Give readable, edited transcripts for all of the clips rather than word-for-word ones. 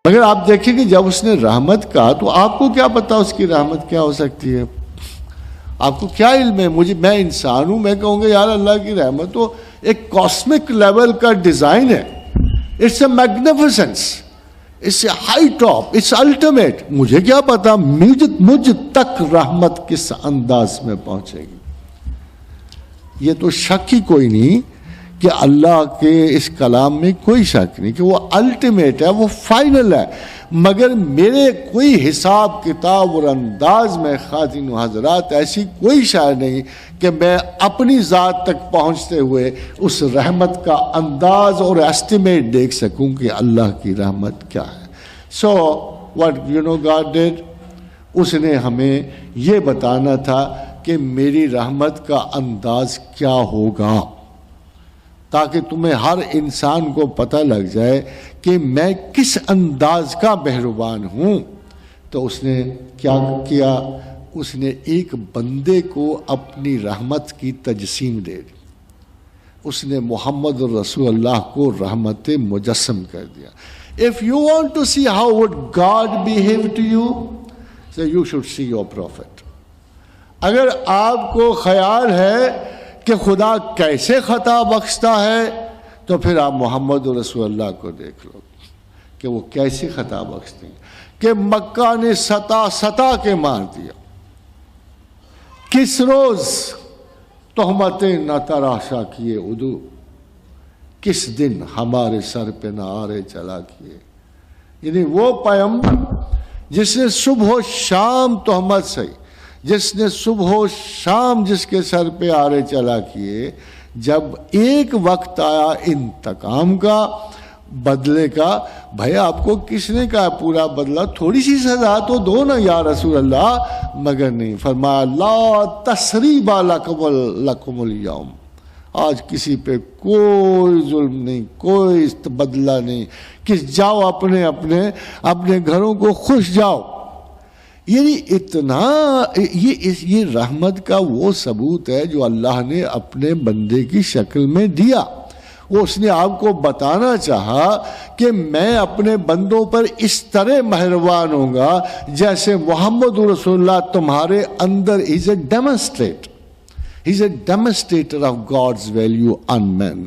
مگر آپ دیکھیں کہ جب اس نے رحمت کہا تو آپ کو کیا پتا اس کی رحمت کیا ہو سکتی ہے؟ آپ کو کیا علم ہے؟ میں انسان ہوں، میں کہوں گا یار اللہ کی رحمت تو ایک کاسمک لیول کا ڈیزائن ہے، it's a magnificence, it's a high top, it's ultimate. مجھے کیا پتا مجھ تک رحمت کس انداز میں پہنچے گی. یہ تو شک ہی کوئی نہیں کہ اللہ کے اس کلام میں کوئی شک نہیں کہ وہ الٹیمیٹ ہے، وہ فائنل ہے. مگر میرے کوئی حساب کتاب اور انداز میں خاتین و حضرات ایسی کوئی شے نہیں کہ میں اپنی ذات تک پہنچتے ہوئے اس رحمت کا انداز اور ایسٹیمیٹ دیکھ سکوں کہ اللہ کی رحمت کیا ہے. سو واٹ God did، اس نے ہمیں یہ بتانا تھا کہ میری رحمت کا انداز کیا ہوگا، تاکہ تمہیں ہر انسان کو پتہ لگ جائے کہ میں کس انداز کا مہربان ہوں. تو اس نے کیا کیا؟ اس نے ایک بندے کو اپنی رحمت کی تجسیم دے دی. اس نے محمد رسول اللہ کو رحمت مجسم کر دیا. If you want to see how would God behave to you, so you should see your prophet. اگر آپ کو خیال ہے کہ خدا کیسے خطا بخشتا ہے تو پھر آپ محمد رسول اللہ کو دیکھ لو کہ وہ کیسے خطا بخشتے ہیں. کہ مکہ نے ستا کے مار دیا، کس روز تہمتیں نہ تراشا کیے ادو، کس دن ہمارے سر پہ نہ آرے چلا کیے. یعنی وہ پیغمبر جس نے صبح و شام تہمت سہی، جس نے صبح و شام جس کے سر پہ آرے چلا کیے، جب ایک وقت آیا انتقام کا، بدلے کا، بھائی آپ کو کس نے کہا پورا بدلہ، تھوڑی سی سزا تو دو نا یا رسول اللہ. مگر نہیں، فرمایا لا تثریب لکم اليوم، آج کسی پہ کوئی ظلم نہیں، کوئی بدلہ نہیں، کہ جاؤ اپنے گھروں کو خوش جاؤ. یعنی اتنا یہ رحمت کا وہ ثبوت ہے جو اللہ نے اپنے بندے کی شکل میں دیا. وہ اس نے آپ کو بتانا چاہا کہ میں اپنے بندوں پر اس طرح مہربان ہوں گا جیسے محمد رسول اللہ تمہارے اندر is a demonstrate. He's a demonstrator of God's value on men.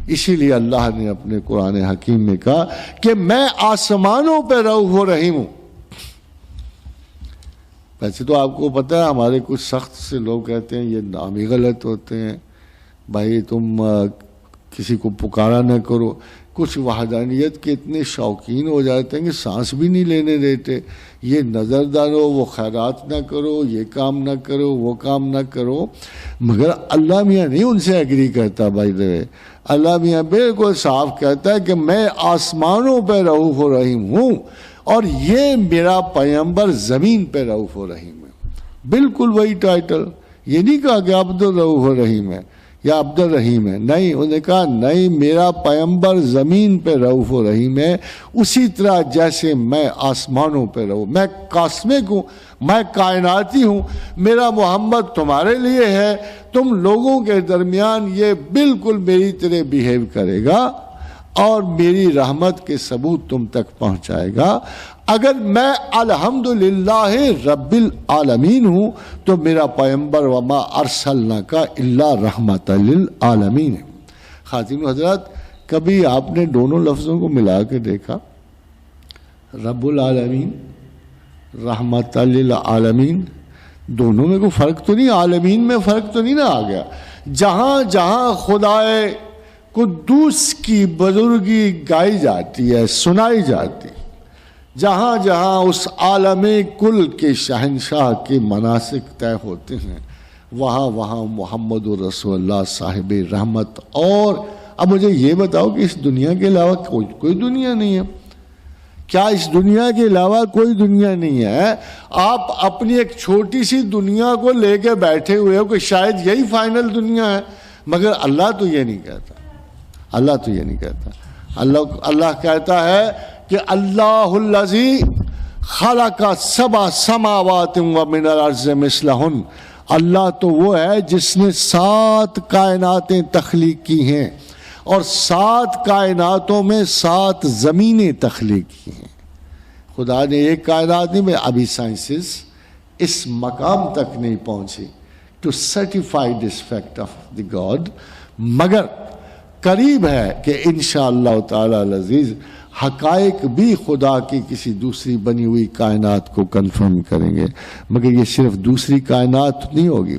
اسی لیے اللہ نے اپنے قرآن حکیم میں کہا کہ میں آسمانوں پہ رؤوف و رحیم ہوں. ویسے تو آپ کو پتہ ہے ہمارے کچھ سخت سے لوگ کہتے ہیں یہ نام ہی غلط ہوتے ہیں، بھائی تم کسی کو پکارا نہ کرو. کچھ وحدانیت کے اتنے شوقین ہو جاتے ہیں کہ سانس بھی نہیں لینے دیتے. یہ نظر ڈالو، وہ خیرات نہ کرو، یہ کام نہ کرو، وہ کام نہ کرو. مگر اللہ میاں نہیں ان سے ایگری کرتا. بھائی اللہ میاں بالکل صاف کہتا ہے کہ میں آسمانوں پہ رؤوف و رحیم ہوں اور یہ میرا پیغمبر زمین پہ رؤوف و رحیم ہے. بالکل وہی ٹائٹل. یہ نہیں کہا کہ عبد الرؤوف الرحیم ہے یا عبد الرحیم ہے، نہیں، انہوں نے کہا نہیں، میرا پیغمبر زمین پہ رؤوف و رحیم ہے اسی طرح جیسے میں آسمانوں پہ رہوں. میں کاسمک ہوں، میں کائناتی ہوں. میرا محمد تمہارے لیے ہے، تم لوگوں کے درمیان یہ بالکل میری طرح بیہیو کرے گا اور میری رحمت کے ثبوت تم تک پہنچائے گا. اگر میں الحمدللہ رب العالمین ہوں تو میرا پیغمبر وما ارسلناک الا رحمت للعالمین ہے. خواتین و حضرات، کبھی آپ نے دونوں لفظوں کو ملا کے دیکھا؟ رب العالمین، رحمت للعالمین، دونوں میں کوئی فرق تو نہیں؟ عالمین میں فرق تو نہیں نہ آ گیا؟ جہاں جہاں خدائے قدوس کی بزرگی گائی جاتی ہے، سنائی جاتی، جہاں جہاں اس عالم کل کے شہنشاہ کے مناسک طے ہوتے ہیں، وہاں وہاں محمد رسول اللہ صاحب رحمت. اور اب مجھے یہ بتاؤ کہ اس دنیا کے علاوہ کوئی دنیا نہیں ہے؟ کیا اس دنیا کے علاوہ کوئی دنیا نہیں ہے؟ آپ اپنی ایک چھوٹی سی دنیا کو لے کے بیٹھے ہوئے ہو کہ شاید یہی فائنل دنیا ہے، مگر اللہ تو یہ نہیں کہتا. اللہ تو یہ نہیں کہتا. اللہ کہتا ہے کہ اللہ الذی خلق سبع سماوات ومن الارض مثلہن. اللہ تو وہ ہے جس نے 7 کائناتیں تخلیق کی ہیں اور 7 کائناتوں میں 7 زمینیں تخلیق کی ہیں. خدا نے ایک کائنات نہیں میں ابھی سائنسز اس مقام تک نہیں پہنچی to certify this fact of the God, مگر قریب ہے کہ انشاءاللہ تعالی العزیز حقائق بھی خدا کی کسی دوسری بنی ہوئی کائنات کو کنفرم کریں گے، مگر یہ صرف دوسری کائنات نہیں ہوگی۔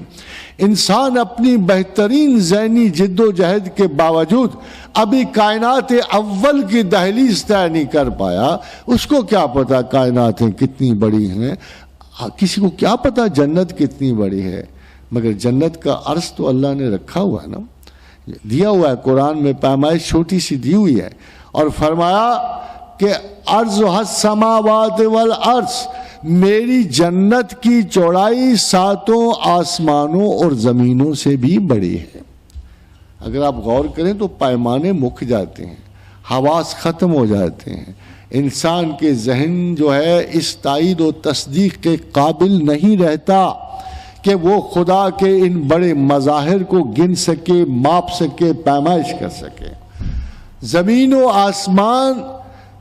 انسان اپنی بہترین ذہنی جد و جہد کے باوجود ابھی کائنات اول کی دہلیز طے نہیں کر پایا، اس کو کیا پتا کائناتیں کتنی بڑی ہیں، کسی کو کیا پتا جنت کتنی بڑی ہے، مگر جنت کا عرض تو اللہ نے رکھا ہوا ہے نا، دیا ہوا ہے قرآن میں، پیمائش چھوٹی سی دی ہوئی ہے، اور فرمایا کہ عرضها السماوات والارض، میری جنت کی چوڑائی 7 آسمانوں اور زمینوں سے بھی بڑی ہے۔ اگر آپ غور کریں تو پیمانے مک جاتے ہیں، حواس ختم ہو جاتے ہیں، انسان کے ذہن جو ہے اس تائید و تصدیق کے قابل نہیں رہتا کہ وہ خدا کے ان بڑے مظاہر کو گن سکے، ماپ سکے، پیمائش کر سکے۔ زمین و آسمان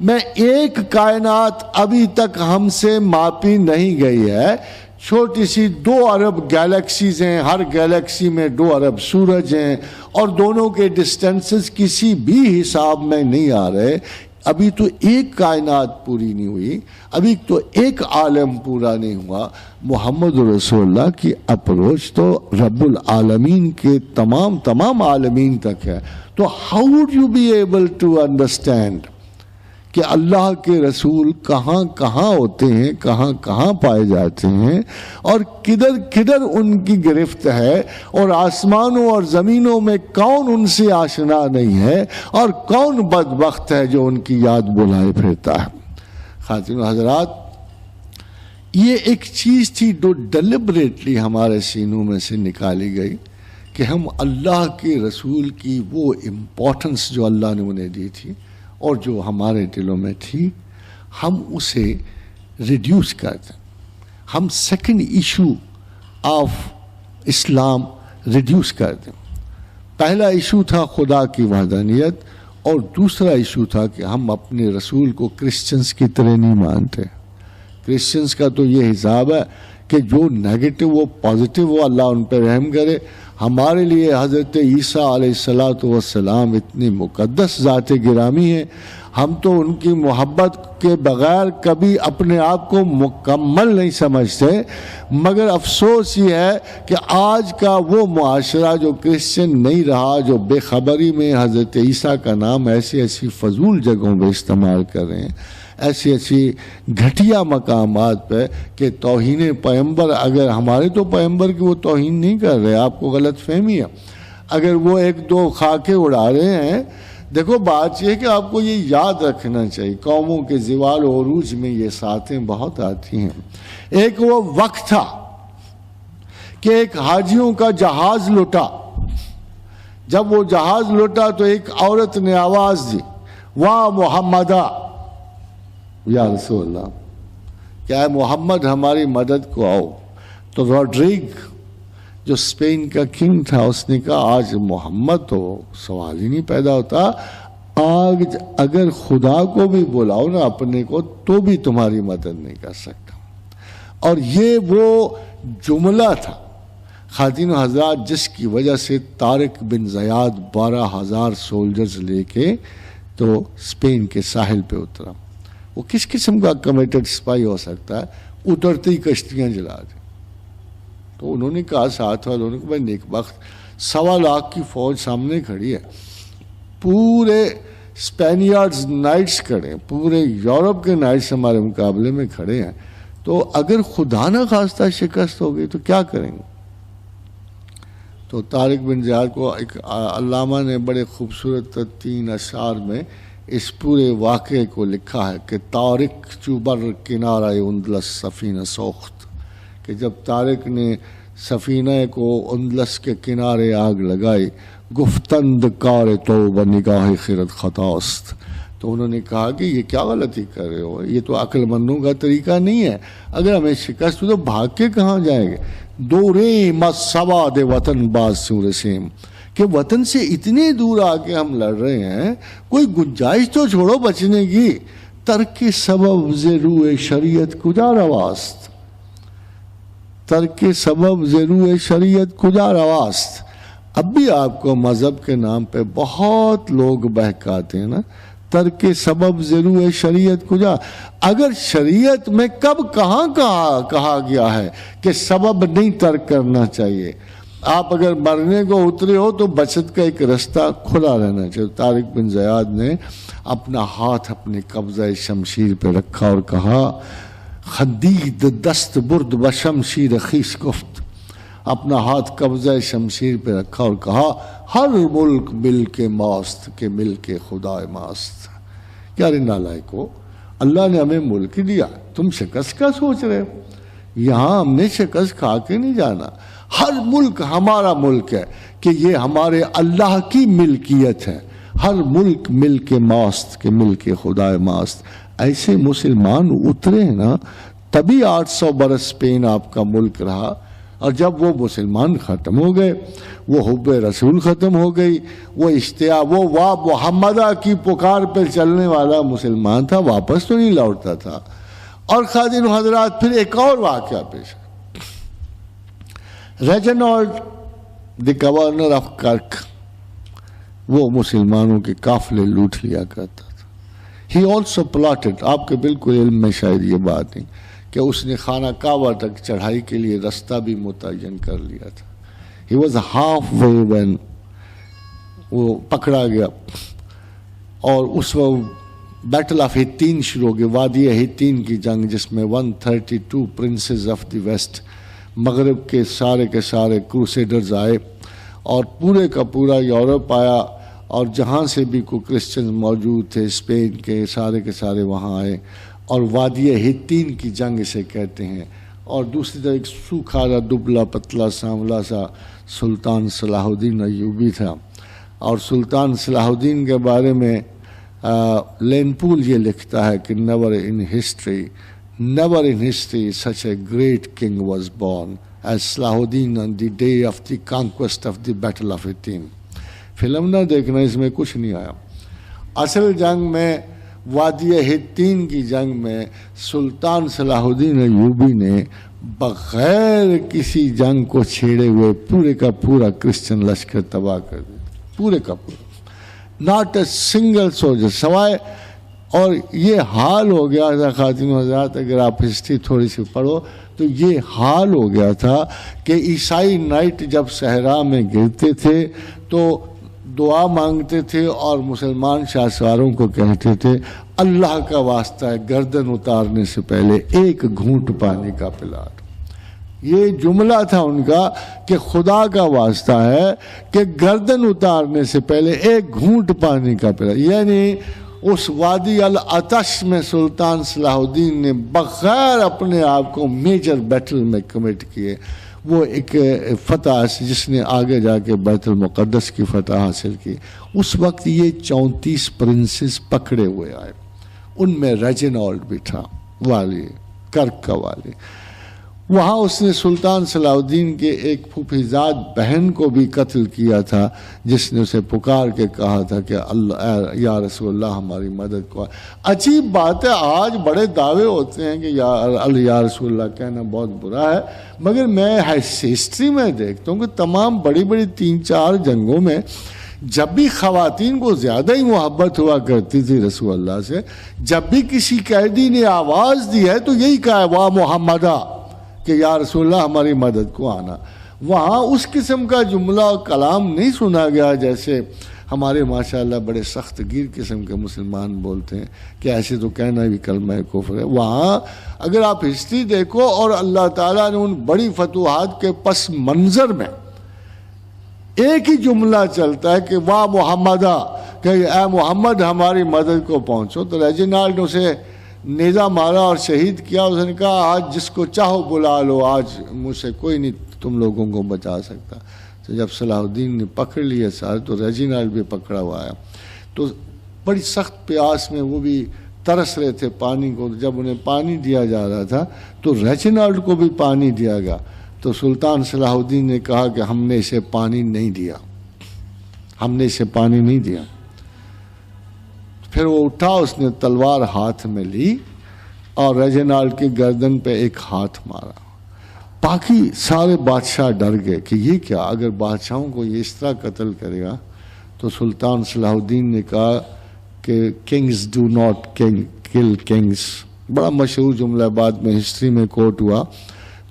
میں ایک کائنات ابھی تک ہم سے ماپی نہیں گئی ہے، چھوٹی سی 2 ارب گیلیکسیز ہیں، ہر گیلیکسی میں 2 ارب سورج ہیں، اور دونوں کے ڈسٹینسز کسی بھی حساب میں نہیں آ رہے۔ ابھی تو ایک کائنات پوری نہیں ہوئی، ابھی تو ایک عالم پورا نہیں ہوا۔ محمد رسول اللہ کی اپروچ تو رب العالمین کے تمام عالمین تک ہے۔ تو how would you be able to understand کہ اللہ کے رسول کہاں کہاں ہوتے ہیں، کہاں کہاں پائے جاتے ہیں، اور کدھر کدھر ان کی گرفت ہے، اور آسمانوں اور زمینوں میں کون ان سے آشنا نہیں ہے، اور کون بدبخت ہے جو ان کی یاد بلائے پھرتا ہے۔ خواتین و حضرات، یہ ایک چیز تھی جو ڈیلیبریٹلی ہمارے سینوں میں سے نکالی گئی کہ ہم اللہ کے رسول کی وہ امپورٹنس جو اللہ نے انہیں دی تھی اور جو ہمارے دلوں میں تھی، ہم اسے ریڈیوس کر دیں، ہم second issue of Islam reduce کر دیں۔ پہلا ایشو تھا خدا کی وحدانیت، اور دوسرا ایشو تھا کہ ہم اپنے رسول کو کرسچنز کی طرح نہیں مانتے۔ کرسچنز کا تو یہ حساب ہے کہ جو نیگیٹو وہ پازیٹو وہ اللہ ان پہ رحم کرے۔ ہمارے لیے حضرت عیسیٰ علیہ السلام اتنی مقدس ذات گرامی ہیں، ہم تو ان کی محبت کے بغیر کبھی اپنے آپ کو مکمل نہیں سمجھتے، مگر افسوس یہ ہے کہ آج کا وہ معاشرہ جو کرسچن نہیں رہا، جو بے خبری میں حضرت عیسیٰ کا نام ایسی فضول جگہوں پہ استعمال کر رہے ہیں، ایسی گھٹیا مقامات پہ کہ توہین پیغمبر، اگر ہمارے تو پیغمبر کی وہ توہین نہیں کر رہے، آپ کو غلط فہمی ہے، اگر وہ 1-2 خاکے اڑا رہے ہیں۔ دیکھو بات یہ ہے کہ آپ کو یہ یاد رکھنا چاہیے، قوموں کے زوال و عروج میں یہ ساتیں بہت آتی ہیں۔ ایک وہ وقت تھا کہ ایک حاجیوں کا جہاز لٹا، جب وہ جہاز لٹا تو ایک عورت نے آواز دی، واہ محمدہ، یا رسول اللہ، کیا ہے محمد ہماری مدد کو آؤ۔ تو روڈریگ جو اسپین کا کنگ تھا، اس نے کہا آج محمد تو سوال ہی نہیں پیدا ہوتا، آج اگر خدا کو بھی بلاؤ نا اپنے کو تو بھی تمہاری مدد نہیں کر سکتا۔ اور یہ وہ جملہ تھا خواتین و حضرات جس کی وجہ سے طارق بن زیاد 12,000 سولجرز لے کے تو اسپین کے ساحل پہ اترا۔ وہ کس قسم کا کمیٹڈ سپاہی ہو سکتا ہے؟ اترتی کشتیاں جلا دیں۔ تو انہوں نے کہا ساتھ والوں نے کہ بھائی نیک بخت، 1.25 لاکھ کی فوج سامنے کھڑی ہے، پورے اسپینیارڈز نائٹس کھڑے ہیں، پورے یورپ کے نائٹس ہمارے مقابلے میں کھڑے ہیں، تو اگر خدا نہ خواستہ شکست ہو گئی تو کیا کریں گے؟ تو طارق بن زیاد کو ایک علامہ نے بڑے خوبصورت 3 اشعار میں اس پورے واقعے کو لکھا ہے کہ طارق چوبر کنارہ اندلس سفینہ سوخت، کہ جب طارق نے سفینہ کو اندلس کے کنارے آگ لگائی، گفتند کار توبہ نگاہ خرد خطاست، تو انہوں نے کہا کہ یہ کیا غلطی کر رہے ہو، یہ تو عقل مندوں کا طریقہ نہیں ہے، اگر ہمیں شکست ہو تو بھاگ کے کہاں جائیں گے؟ دوریم السواد وطن باز سورسیم، کہ وطن سے اتنے دور آ کے ہم لڑ رہے ہیں، کوئی گنجائش تو چھوڑو بچنے کی، ترک سبب ضرور شریعت کجا رواست، ترک سبب ضرور شریعت کجا رواست. اب بھی آپ کو مذہب کے نام پہ بہت لوگ بہکاتے ہیں نا. ترک سبب ضرور شریعت کجا، اگر شریعت میں کب کہاں کہا گیا ہے کہ سبب نہیں ترک کرنا چاہیے. آپ اگر مرنے کو اترے ہو تو بچت کا ایک رستہ کھلا رہنا چاہیے. طارق بن زیاد نے اپنا ہاتھ اپنے قبضہ شمشیر پہ رکھا اور کہا خدید دست برد بشمشیر خیس گفت. اپنا ہاتھ قبضہ شمشیر پہ رکھا اور کہا ہر ملک ملک ماست کے ملک خدا ماست. کیا رے نالائکو، اللہ نے ہمیں ملک دیا، تم شکست کا سوچ رہے ہو؟ یہاں ہم نے شکست کھا کے نہیں جانا. ہر ملک ہمارا ملک ہے کہ یہ ہمارے اللہ کی ملکیت ہے. ہر ملک ملک ماست کے ملک خدا ماست. ایسے مسلمان اترے ہیں نا، تبھی 800 برس اسپین آپ کا ملک رہا. اور جب وہ مسلمان ختم ہو گئے، وہ حب رسول ختم ہو گئی، وہ اشتیاق، وہ وا محمدہ کی پکار پہ چلنے والا مسلمان تھا، واپس تو نہیں لوٹتا تھا. اور خادم حضرات پھر ایک اور واقعہ پیش. ریجنالڈ دی گورنر آف کرک، وہ مسلمانوں کے قافلے لوٹ لیا کرتا تھا. ہی آلسو پلاٹڈ، آپ کے بالکل علم میں شاید یہ بات نہیں کہ اس نے خانہ کعبہ تک چڑھائی کے لیے رستہ بھی متعین کر لیا تھا. He was half way when وہ پکڑا گیا، اور اس وقت بیٹل آف ہتین شروع ہو گئی، وادی ہتین کی جنگ، جس میں 132 پرنسز آف دی ویسٹ، مغرب کے سارے کروسیڈرز آئے، اور پورے کا پورا یورپ آیا، اور جہاں سے بھی کوئی کرسچنز موجود تھے اسپین کے سارے وہاں آئے. اور وادی ہتین کی جنگ اسے کہتے ہیں. اور دوسری طرف ایک سوکھا سا دبلا پتلا سانولا سا سلطان صلاح الدین ایوبی تھا. اور سلطان صلاح الدین کے بارے میں لین پول یہ لکھتا ہے کہ never in history such a great king was born as Salahuddin on the day of the conquest of the battle of Hattin. Film نہ دیکھنا، اس میں کچھ نہیں آیا. اصل جنگ میں، وادی ہتین کی جنگ میں، سلطان صلاح الدین ایوبی نے بغیر کسی جنگ کو چھیڑے ہوئے پورے کا پورا کرسچن لشکر تباہ کر دیا، پورے کا پورا. ناٹ اے سنگل سولجر سوائے. اور یہ حال ہو گیا تھا خاتون حضرات، اگر آپ ہسٹری تھوڑی سی پڑھو تو یہ حال ہو گیا تھا کہ عیسائی نائٹ جب صحرا میں گرتے تھے تو دعا مانگتے تھے، اور مسلمان شاہ سواروں کو کہتے تھے اللہ کا واسطہ ہے گردن اتارنے سے پہلے ایک گھونٹ پانی کا پلا دو. یہ جملہ تھا ان کا کہ خدا کا واسطہ ہے کہ گردن اتارنے سے پہلے ایک گھونٹ پانی کا پلا. یعنی اس وادی العطش میں سلطان صلاح الدین نے بغیر اپنے آپ کو میجر بیٹل میں کمٹ کیے. وہ ایک فتح جس نے آگے جا کے بیت المقدس کی فتح حاصل کی. اس وقت یہ 34 پرنسز پکڑے ہوئے آئے، ان میں ریجنالڈ بھی تھا، والی کرک کا والی. وہاں اس نے سلطان صلاح الدین کے ایک پھوپھیزاد بہن کو بھی قتل کیا تھا، جس نے اسے پکار کے کہا تھا کہ اللہ یا رسول اللہ ہماری مدد کو. عجیب بات ہے، آج بڑے دعوے ہوتے ہیں کہ یا رسول اللہ کہنا بہت برا ہے، مگر میں ہسٹری میں دیکھتا ہوں کہ تمام بڑی بڑی 3-4 جنگوں میں جب بھی خواتین کو زیادہ ہی محبت ہوا کرتی تھی رسول اللہ سے، جب بھی کسی قیدی نے آواز دی ہے تو یہی کہا ہے واہ محمدہ کہ یا رسول اللہ ہماری مدد کو آنا. وہاں اس قسم کا جملہ اور کلام نہیں سنا گیا جیسے ہمارے ماشاءاللہ بڑے سخت گیر قسم کے مسلمان بولتے ہیں کہ ایسے تو کہنا بھی کلمہ کفر ہے. وہاں اگر آپ ہسٹری دیکھو، اور اللہ تعالیٰ نے ان بڑی فتوحات کے پس منظر میں ایک ہی جملہ چلتا ہے کہ واہ محمدہ، کہ اے محمد ہماری مدد کو پہنچو. تو ریجنالڈ نے اسے نیزہ مارا اور شہید کیا. اس نے کہا آج جس کو چاہو بلا لو، آج مجھ سے کوئی نہیں تم لوگوں کو بچا سکتا. تو جب صلاح الدین نے پکڑ لیا سارے، تو ریجنالڈ بھی پکڑا ہوا ہے. تو بڑی سخت پیاس میں وہ بھی ترس رہے تھے پانی کو. جب انہیں پانی دیا جا رہا تھا تو ریجنالڈ کو بھی پانی دیا گیا. تو سلطان صلاح الدین نے کہا کہ ہم نے اسے پانی نہیں دیا، ہم نے اسے پانی نہیں دیا. پھر وہ اٹھا, اس نے تلوار ہاتھ میں لی اور ریجینالڈ کی گردن پہ ایک ہاتھ مارا. باقی سارے بادشاہ ڈر گئے کہ یہ کیا, اگر بادشاہوں کو یہ اس طرح قتل کرے گا. تو سلطان صلاح الدین نے کہا کہ kings do not kill kings, بڑا مشہور جملہ بعد میں ہسٹری میں کوٹ ہوا.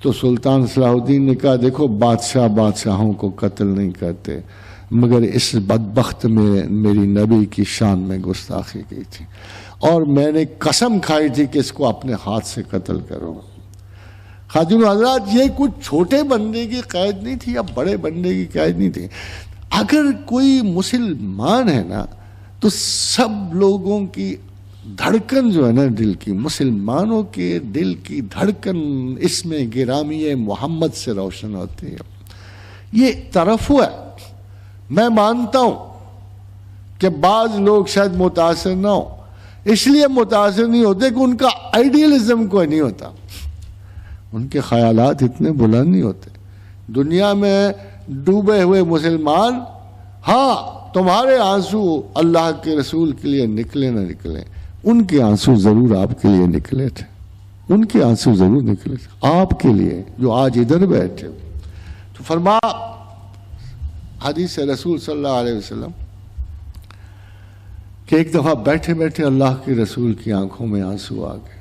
تو سلطان صلاح الدین نے کہا دیکھو بادشاہ بادشاہوں کو قتل نہیں کرتے, مگر اس بدبخت میں میری نبی کی شان میں گستاخی کی تھی اور میں نے قسم کھائی تھی کہ اس کو اپنے ہاتھ سے قتل کروں گا. خاتون و حضرات, یہ کچھ چھوٹے بندے کی قید نہیں تھی یا بڑے بندے کی قید نہیں تھی. اگر کوئی مسلمان ہے نا تو سب لوگوں کی دھڑکن جو ہے نا دل کی, مسلمانوں کے دل کی دھڑکن اس میں گرامی محمد سے روشن ہوتی ہے. یہ ترفع ہے. میں مانتا ہوں کہ بعض لوگ شاید متاثر نہ ہوں, اس لیے متاثر نہیں ہوتے کہ ان کا آئیڈیلزم کوئی نہیں ہوتا, ان کے خیالات اتنے بلند نہیں ہوتے. دنیا میں ڈوبے ہوئے مسلمان, ہاں تمہارے آنسو اللہ کے رسول کے لیے نکلے نہ نکلے, ان کے آنسو ضرور آپ کے لیے نکلے تھے, ان کے آنسو ضرور نکلے تھے آپ کے لیے جو آج ادھر بیٹھے. تو فرما حدیث رسول صلی اللہ علیہ وسلم کہ ایک دفعہ بیٹھے بیٹھے اللہ کے رسول کی آنکھوں میں آنسو آ گئے.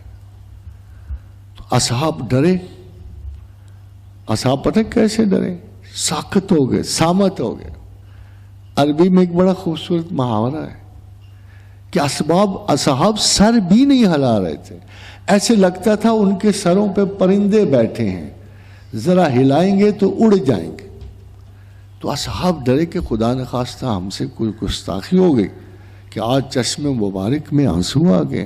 تو اصحاب ڈرے. اصحاب پتہ کیسے ڈرے؟ ساکت ہو گئے, سامت ہو گئے. عربی میں ایک بڑا خوبصورت محاورہ ہے کہ اصحاب سر بھی نہیں ہلا رہے تھے, ایسے لگتا تھا ان کے سروں پہ پرندے بیٹھے ہیں, ذرا ہلائیں گے تو اڑ جائیں گے. تو اصحاب ڈرے کہ خدا نخواستہ ہم سے کوئی گستاخی ہو گئی کہ آج چشم مبارک میں آنسو آ گئے.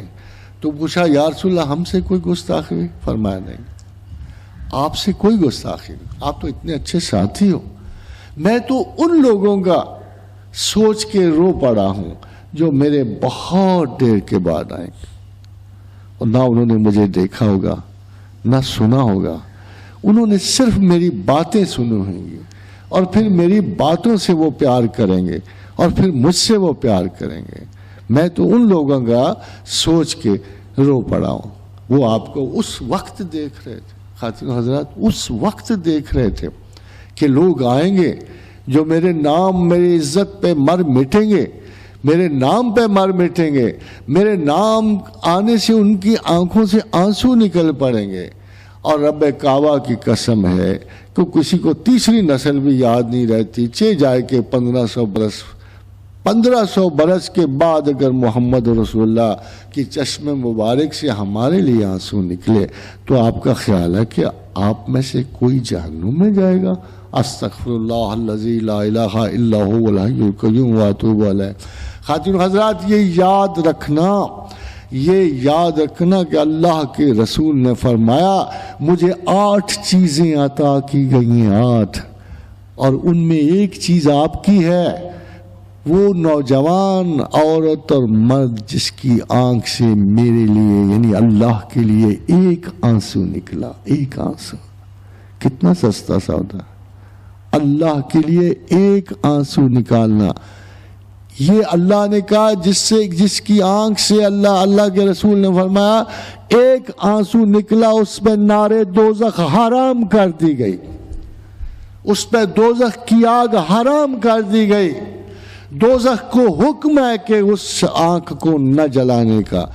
تو پوچھا یا رسول اللہ ہم سے کوئی گستاخی ہوئی؟ فرمایا نہیں, آپ سے کوئی گستاخی نہیں, آپ تو اتنے اچھے ساتھی ہو. میں تو ان لوگوں کا سوچ کے رو پڑا ہوں جو میرے بہت دیر کے بعد آئیں گے, اور نہ انہوں نے مجھے دیکھا ہوگا نہ سنا ہوگا, انہوں نے صرف میری باتیں سنی ہوں گی اور پھر میری باتوں سے وہ پیار کریں گے اور پھر مجھ سے وہ پیار کریں گے. میں تو ان لوگوں کا سوچ کے رو پڑا ہوں. وہ آپ کو اس وقت دیکھ رہے تھے خاتون حضرات, اس وقت دیکھ رہے تھے کہ لوگ آئیں گے جو میرے نام میری عزت پہ مر مٹیں گے, میرے نام پہ مر مٹیں گے, میرے نام آنے سے ان کی آنکھوں سے آنسو نکل پڑیں گے. اور رب کعبہ کی قسم ہے کہ کسی کو تیسری نسل بھی یاد نہیں رہتی, چہ جائے کہ 1500 برس کے بعد اگر محمد رسول اللہ کی چشم مبارک سے ہمارے لیے آنسو نکلے تو آپ کا خیال ہے کہ آپ میں سے کوئی جہنم میں جائے گا؟ استغفر اللہ الذی لا الہ الا هو الحی القیوم واتوب الیہ. خاتون حضرات, یہ یاد رکھنا کہ اللہ کے رسول نے فرمایا مجھے 8 چیزیں عطا کی گئی ہیں, 8, اور ان میں ایک چیز آپ کی ہے. وہ نوجوان عورت اور مرد جس کی آنکھ سے میرے لیے یعنی اللہ کے لیے ایک آنسو نکلا, ایک آنسو. کتنا سستا سودا, اللہ کے لیے ایک آنسو نکالنا. یہ اللہ نے کہا جس کی آنکھ سے اللہ کے رسول نے فرمایا ایک آنسو نکلا, اس پہ نارے دوزخ حرام کر دی گئی, اس پہ دوزخ کی آگ حرام کر دی گئی. دوزخ کو حکم ہے کہ اس آنکھ کو نہ جلانے کا.